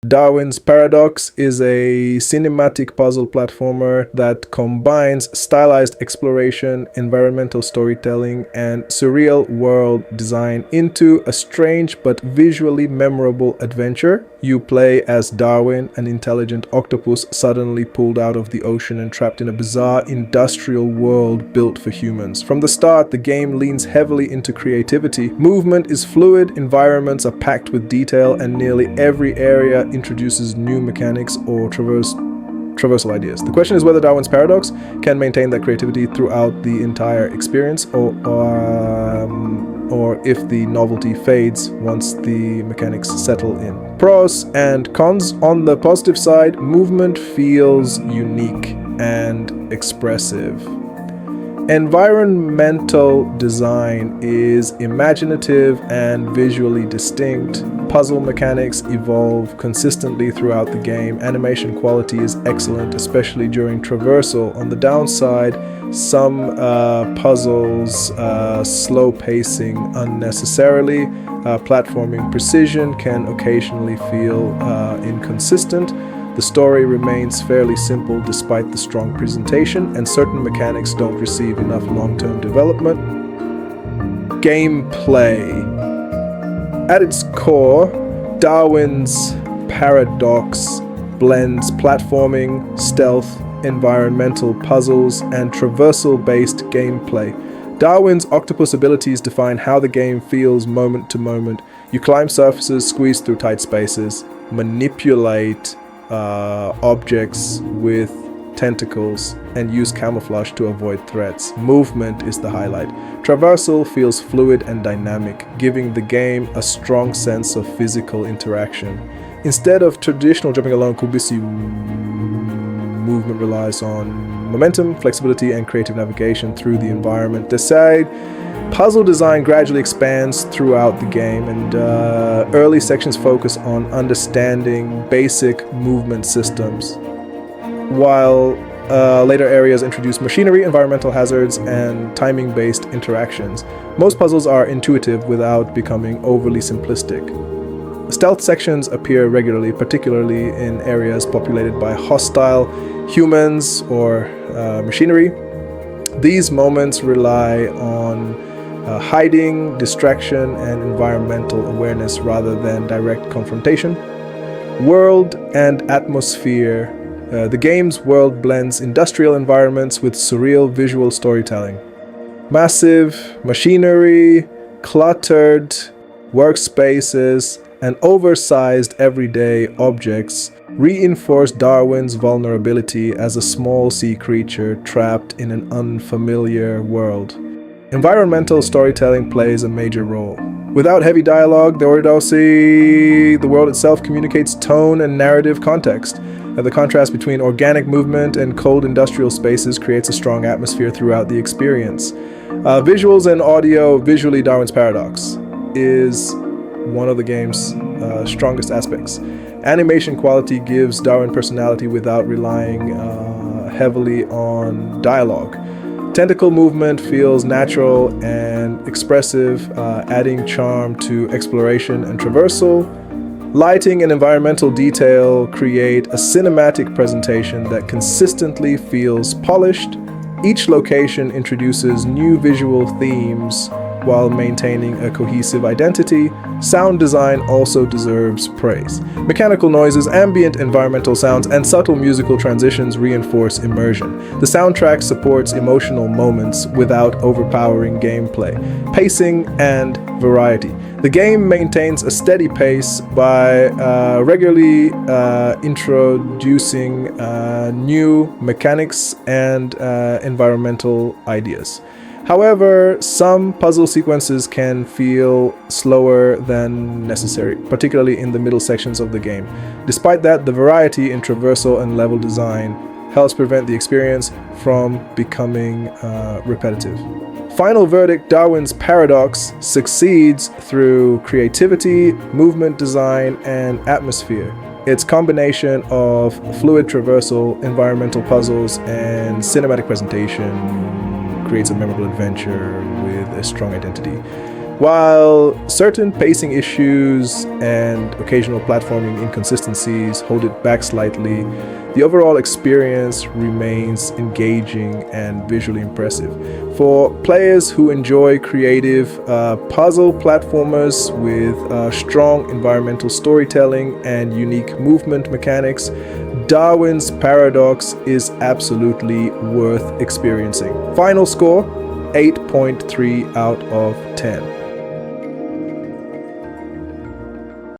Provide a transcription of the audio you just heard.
Darwin's Paradox is a cinematic puzzle platformer that combines stylized exploration, environmental storytelling, and surreal world design into a strange but visually memorable adventure. You play as Darwin, an intelligent octopus suddenly pulled out of the ocean and trapped in a bizarre industrial world built for humans. From the start, the game leans heavily into creativity. Movement is fluid, environments are packed with detail, and nearly every area introduces new mechanics or traversal ideas. The question is whether Darwin's Paradox can maintain that creativity throughout the entire experience, or if the novelty fades once the mechanics settle in. Pros and cons. On the positive side, movement feels unique and expressive. Environmental design is imaginative and visually distinct. Puzzle mechanics evolve consistently throughout the game. Animation quality is excellent, especially during traversal. On the downside, some puzzles slow pacing unnecessarily. Platforming precision can occasionally feel inconsistent. The story remains fairly simple despite the strong presentation, and certain mechanics don't receive enough long-term development. Gameplay. At its core, Darwin's Paradox blends platforming, stealth, environmental puzzles, and traversal-based gameplay. Darwin's octopus abilities define how the game feels moment to moment. You climb surfaces, squeeze through tight spaces, manipulate objects with tentacles, and use camouflage to avoid threats. Movement is the highlight. Traversal feels fluid and dynamic, giving the game a strong sense of physical interaction. Instead of traditional jumping along, Kubisi movement relies on momentum, flexibility, and creative navigation through the environment. The side puzzle design gradually expands throughout the game, and early sections focus on understanding basic movement systems, while later areas introduce machinery, environmental hazards, and timing-based interactions. Most puzzles are intuitive without becoming overly simplistic. Stealth sections appear regularly, particularly in areas populated by hostile humans or machinery. These moments rely on hiding, distraction, and environmental awareness rather than direct confrontation. World and atmosphere. The game's world blends industrial environments with surreal visual storytelling. Massive machinery, cluttered workspaces, and oversized everyday objects reinforce Darwin's vulnerability as a small sea creature trapped in an unfamiliar world. Environmental storytelling plays a major role. Without heavy dialogue, the world itself communicates tone and narrative context. The contrast between organic movement and cold industrial spaces creates a strong atmosphere throughout the experience. Visuals and audio. Visually, Darwin's Paradox is one of the game's strongest aspects. Animation quality gives Darwin personality without relying heavily on dialogue. Tentacle movement feels natural and expressive, adding charm to exploration and traversal. Lighting and environmental detail create a cinematic presentation that consistently feels polished. Each location introduces new visual themes while maintaining a cohesive identity. Sound design also deserves praise. Mechanical noises, ambient environmental sounds, and subtle musical transitions reinforce immersion. The soundtrack supports emotional moments without overpowering gameplay. Pacing and variety. The game maintains a steady pace by regularly introducing new mechanics and environmental ideas. However, some puzzle sequences can feel slower than necessary, particularly in the middle sections of the game. Despite that, the variety in traversal and level design helps prevent the experience from becoming repetitive. Final verdict: Darwin's Paradox succeeds through creativity, movement design, and atmosphere. Its combination of fluid traversal, environmental puzzles, and cinematic presentation creates a memorable adventure with a strong identity. While certain pacing issues and occasional platforming inconsistencies hold it back slightly, the overall experience remains engaging and visually impressive. For players who enjoy creative puzzle platformers with strong environmental storytelling and unique movement mechanics, Darwin's Paradox is absolutely worth experiencing. Final score, 8.3 out of 10.